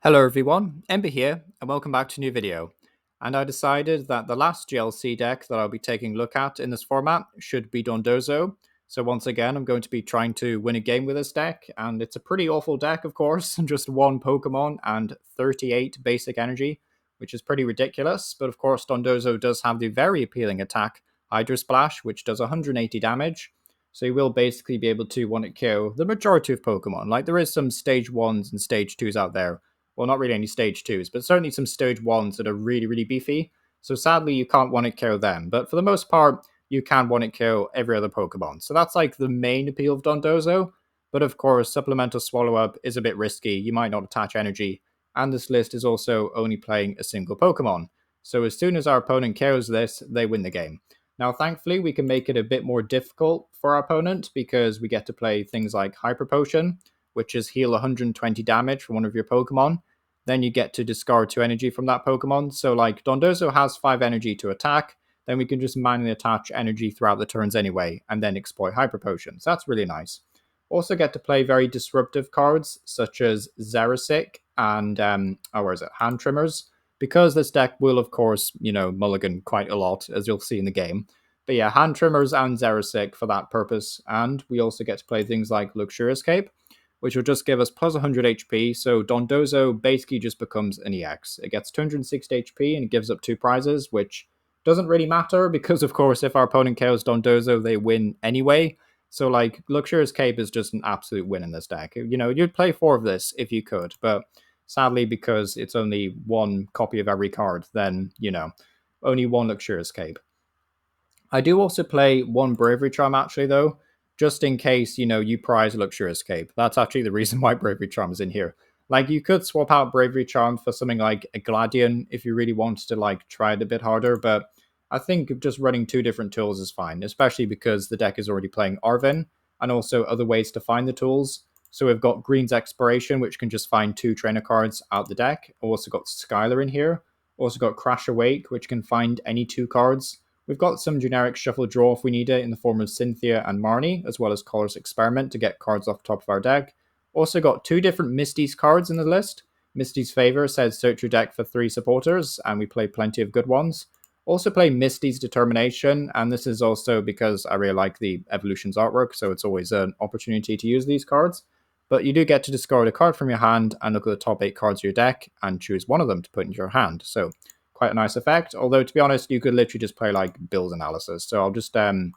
Hello everyone, Ember here, and welcome back to a new video. And I decided that the last GLC deck that I'll be taking a look at in this format should be Dondozo. So once again, I'm going to be trying to win a game with this deck, and it's a pretty awful deck, of course, just one Pokemon and 38 basic energy, which is pretty ridiculous. But of course, Dondozo does have the very appealing attack, Hydro Splash, which does 180 damage. So you will basically be able to one-hit KO the majority of Pokemon. Like, there is some stage 1s and stage 2s out there. Well, not really any stage 2s, but certainly some stage 1s that are really, really beefy. So sadly, you can't one-hit KO them. But for the most part, you can one-hit KO every other Pokemon. So that's like the main appeal of Dondozo. But of course, Supplemental Swallow-Up is a bit risky. You might not attach energy. And this list is also only playing a single Pokemon. So as soon as our opponent KOs this, they win the game. Now, thankfully, we can make it a bit more difficult for our opponent because we get to play things like Hyper Potion, which is heal 120 damage for one of your Pokemon. Then you get to discard 2 energy from that Pokemon. So like Dondozo has 5 energy to attack, then we can just manually attach energy throughout the turns anyway, and then exploit Hyper Potion. So that's really nice. Also get to play very disruptive cards, such as Xerosic and, Hand Trimmers, because this deck will, of course, mulligan quite a lot, as you'll see in the game. But yeah, Hand Trimmers and Xerosic for that purpose, and we also get to play things like Luxurious Cape, which will just give us plus 100 HP, so Dondozo basically just becomes an EX. It gets 260 HP and it gives up 2 prizes, which doesn't really matter because, of course, if our opponent KOs Dondozo, they win anyway. So, like, Luxurious Cape is just an absolute win in this deck. You'd play 4 of this if you could, but sadly, because it's only 1 copy of every card, then, only 1 Luxurious Cape. I do also play 1 Bravery Charm, actually, though, just in case, you prize Luxurious Cape. That's actually the reason why Bravery Charm is in here. Like, you could swap out Bravery Charm for something like a Gladion if you really wanted to, like, try it a bit harder, but I think just running 2 different tools is fine, especially because the deck is already playing Arven, and also other ways to find the tools. So we've got Green's Exploration, which can just find 2 trainer cards out the deck. Also got Skyla in here. Also got Crasher Wake, which can find any 2 cards. We've got some generic shuffle draw if we need it in the form of Cynthia and Marnie, as well as Colress Experiment to get cards off the top of our deck. Also got 2 different Misty's cards in the list. Misty's Favor says search your deck for 3 supporters, and we play plenty of good ones. Also play Misty's Determination, and this is also because I really like the Evolutions artwork, so it's always an opportunity to use these cards. But you do get to discard a card from your hand and look at the top 8 cards of your deck and choose one of them to put into your hand. So quite a nice effect, although to be honest, you could literally just play like Bill's Analysis. So I'll just, if you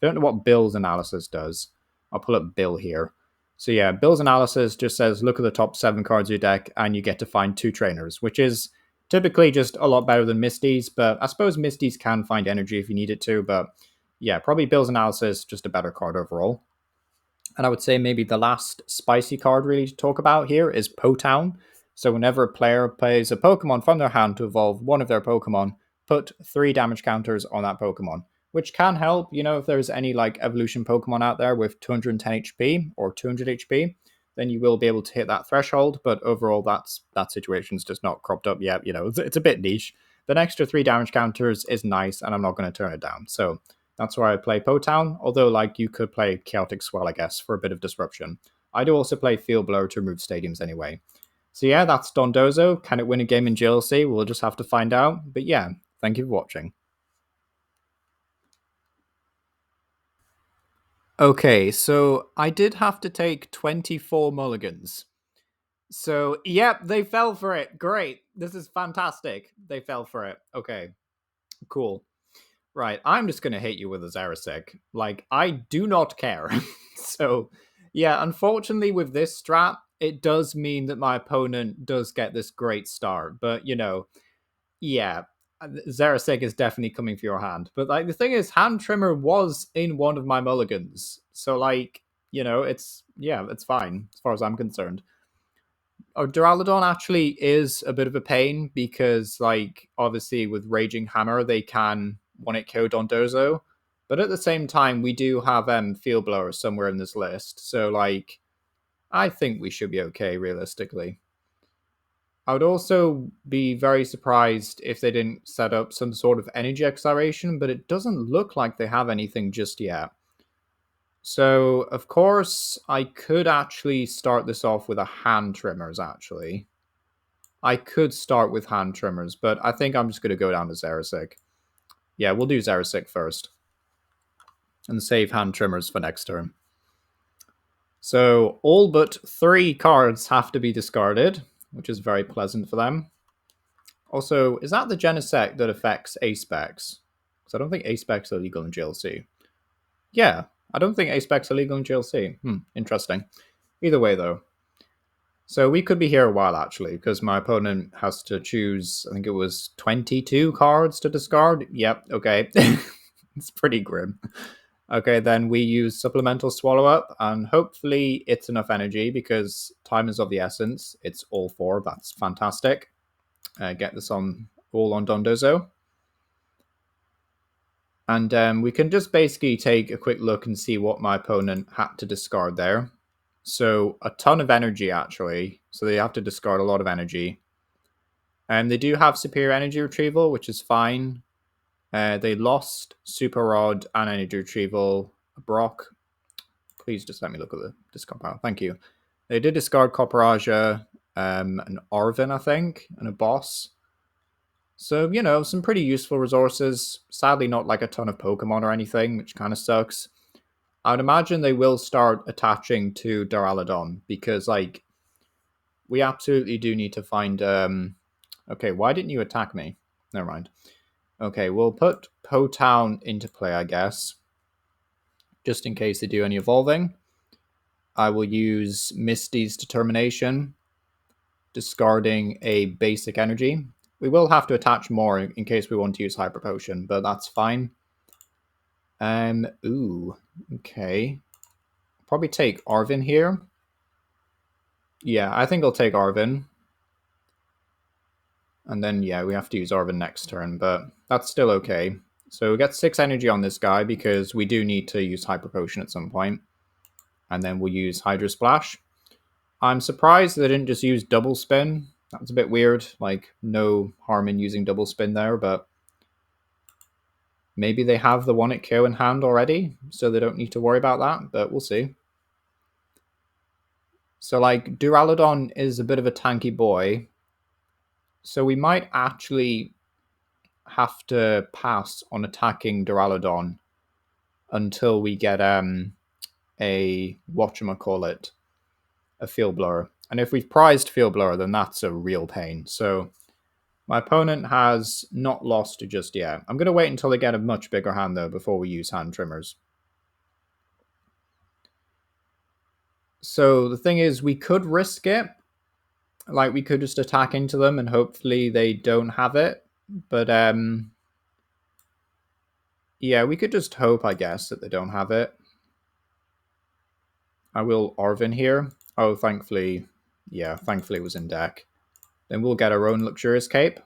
don't know what Bill's Analysis does, I'll pull up Bill here. So yeah, Bill's Analysis just says look at the top 7 cards of your deck and you get to find 2 trainers, which is typically just a lot better than Misty's, but I suppose Misty's can find energy if you need it to, but yeah, probably Bill's Analysis, just a better card overall. And I would say maybe the last spicy card really to talk about here is Po-Town. So whenever a player plays a Pokemon from their hand to evolve one of their Pokemon, put 3 damage counters on that Pokemon, which can help, if there's any like evolution Pokemon out there with 210 HP or 200 HP, then you will be able to hit that threshold. But overall, that situation's just not cropped up yet. It's a bit niche. The extra 3 damage counters is nice, and I'm not going to turn it down. So that's why I play Po-Town, although like you could play Chaotic Swell, I guess, for a bit of disruption. I do also play Field Blower to remove stadiums anyway. So yeah, that's Dondozo. Can it win a game in GLC? We'll just have to find out. But yeah, thank you for watching. Okay, so I did have to take 24 mulligans. So, yep, they fell for it. Great. This is fantastic. They fell for it. Okay, cool. Right, I'm just going to hit you with a Xerosic. Like, I do not care. So, yeah, unfortunately with this strat, it does mean that my opponent does get this great start. But, yeah, Xerosic is definitely coming for your hand. But, like, the thing is, Hand Trimmer was in one of my mulligans. So, like, it's fine as far as I'm concerned. Duraludon actually is a bit of a pain because, like, obviously with Raging Hammer, they can one-hit KO Dondozo. But at the same time, we do have Field Blower somewhere in this list. So, like, I think we should be okay, realistically. I would also be very surprised if they didn't set up some sort of energy acceleration, but it doesn't look like they have anything just yet. So, of course, I could actually start this off with a Hand Trimmers, actually. I could start with Hand Trimmers, but I think I'm just going to go down to Xerosic. Yeah, we'll do Xerosic first. And save Hand Trimmers for next turn. So all but 3 cards have to be discarded, which is very pleasant for them. Also, is that the Genesect that affects A-Specs? Because I don't think A-Specs are legal in GLC. Yeah, I don't think A-Specs are legal in GLC. Interesting. Either way, though. So we could be here a while, actually, because my opponent has to choose, I think it was 22 cards to discard. Yep, okay. It's pretty grim. Okay, then we use Supplemental Swallow Up, and hopefully it's enough energy, because time is of the essence. It's all 4, that's fantastic. Get this on all on Dondozo. And we can just basically take a quick look and see what my opponent had to discard there. So a ton of energy, actually. So they have to discard a lot of energy. And they do have Superior Energy Retrieval, which is fine. They lost Super Rod and Energy Retrieval. Brock, please just let me look at the discard pile. Thank you. They did discard Copperaja, an Arven, I think, and a Boss. So, you know, some pretty useful resources. Sadly, not like a ton of Pokemon or anything, which kind of sucks. I would imagine they will start attaching to Duraludon because, like, we absolutely do need to find... Okay, why didn't you attack me? Never mind. Okay, we'll put Po-Town into play, I guess. Just in case they do any evolving. I will use Misty's Determination, discarding a basic energy. We will have to attach more in case we want to use Hyper Potion, but that's fine. Ooh, okay. Probably take Arven here. Yeah, I think I'll take Arven. And then, yeah, we have to use Arven next turn, but that's still okay. So we get 6 energy on this guy because we do need to use Hyper Potion at some point. And then we'll use Hydro Splash. I'm surprised they didn't just use Double Spin. That's a bit weird. Like, no harm in using Double Spin there, but maybe they have the 1-hit KO in hand already, so they don't need to worry about that, but we'll see. So, like, Duraludon is a bit of a tanky boy, so we might actually have to pass on attacking Duraludon until we get a whatchamacallit, a Field Blower. And if we've prized Field Blower, then that's a real pain. So my opponent has not lost just yet. I'm going to wait until they get a much bigger hand, though, before we use Hand Trimmers. So the thing is, we could risk it. Like, we could just attack into them and hopefully they don't have it. But, yeah, we could just hope, I guess, that they don't have it. I will Arven here. Oh, thankfully, yeah, thankfully it was in deck. Then we'll get our own Luxurious Cape.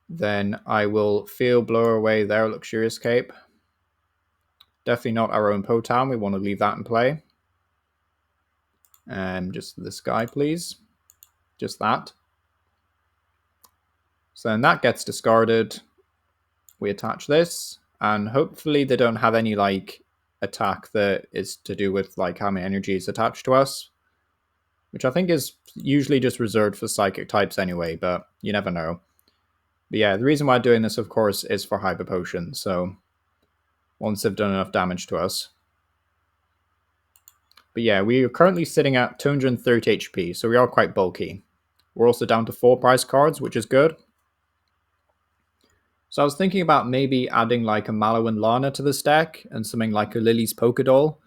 Then I will Field Blower away their Luxurious Cape. Definitely not our own Po-Town. We want to leave that in play. Just this guy, please. Just that. So then that gets discarded. We attach this. And hopefully they don't have any, like, attack that is to do with, like, how many energy is attached to us. Which I think is usually just reserved for psychic types anyway, but you never know. But yeah, the reason why I'm doing this, of course, is for Hyper Potion. So once they've done enough damage to us. But yeah, we are currently sitting at 230 HP, so we are quite bulky. We're also down to 4 prize cards, which is good. So I was thinking about maybe adding like a Mallow and Lana to this deck, and something like a Lily's Pokédoll,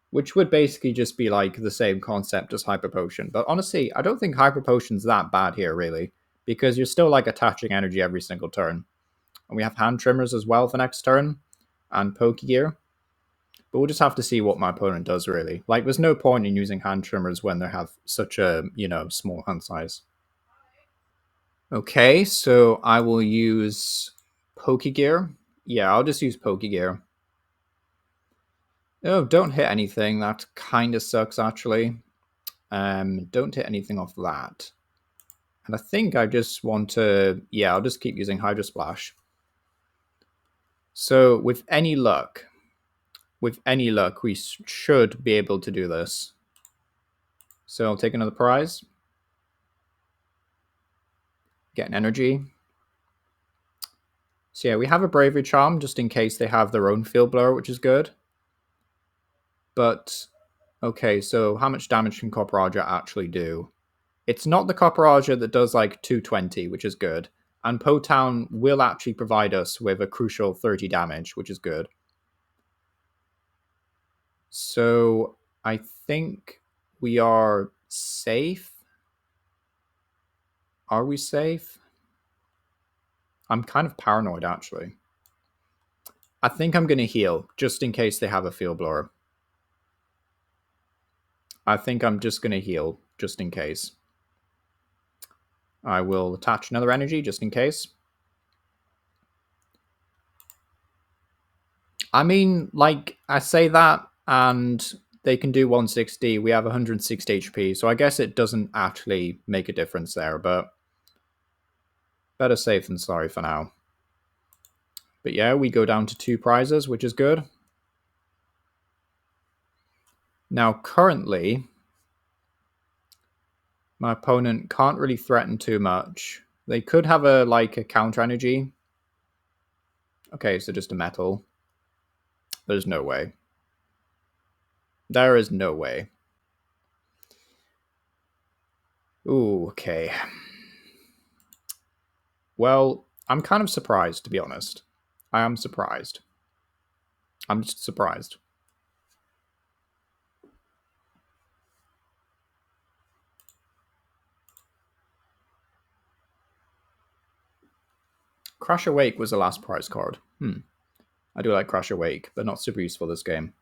which would basically just be like the same concept as Hyper Potion. But honestly, I don't think Hyper Potion's that bad here, really, because you're still like attaching energy every single turn. And we have Hand Trimmers as well for next turn, and Pokégear. But we'll just have to see what my opponent does, really. Like, there's no point in using Hand Trimmers when they have such a, you know, small hand size. Okay, so I will use Pokégear. Yeah, I'll just use Pokégear. Oh, don't hit anything. That kind of sucks, actually. Don't hit anything off that. And I think I just want to... Yeah, I'll just keep using Hydro Splash. So, with any luck, we should be able to do this. So I'll take another prize. Get an energy. So yeah, we have a Bravery Charm just in case they have their own Field Blower, which is good. But, okay, so how much damage can Copperajah actually do? It's not the Copperajah that does like 220, which is good. And Potown will actually provide us with a crucial 30 damage, which is good. So I think we are safe. Are we safe? I'm kind of paranoid, actually. I think I'm going to heal, just in case they have a Field Blower. I think I'm just going to heal, just in case. I will attach another energy, just in case. I mean, like, I say that, and they can do 160. We have 160 HP, so I guess it doesn't actually make a difference there, but better safe than sorry for now. But yeah, we go down to 2 prizes, which is good. Now, currently, my opponent can't really threaten too much. They could have a counter energy. Okay, so just a metal. There's no way. There is no way. Ooh, okay. Well, I'm kind of surprised, to be honest. I am surprised. I'm just surprised. Crasher Wake was the last prize card. I do like Crasher Wake, but not super useful this game.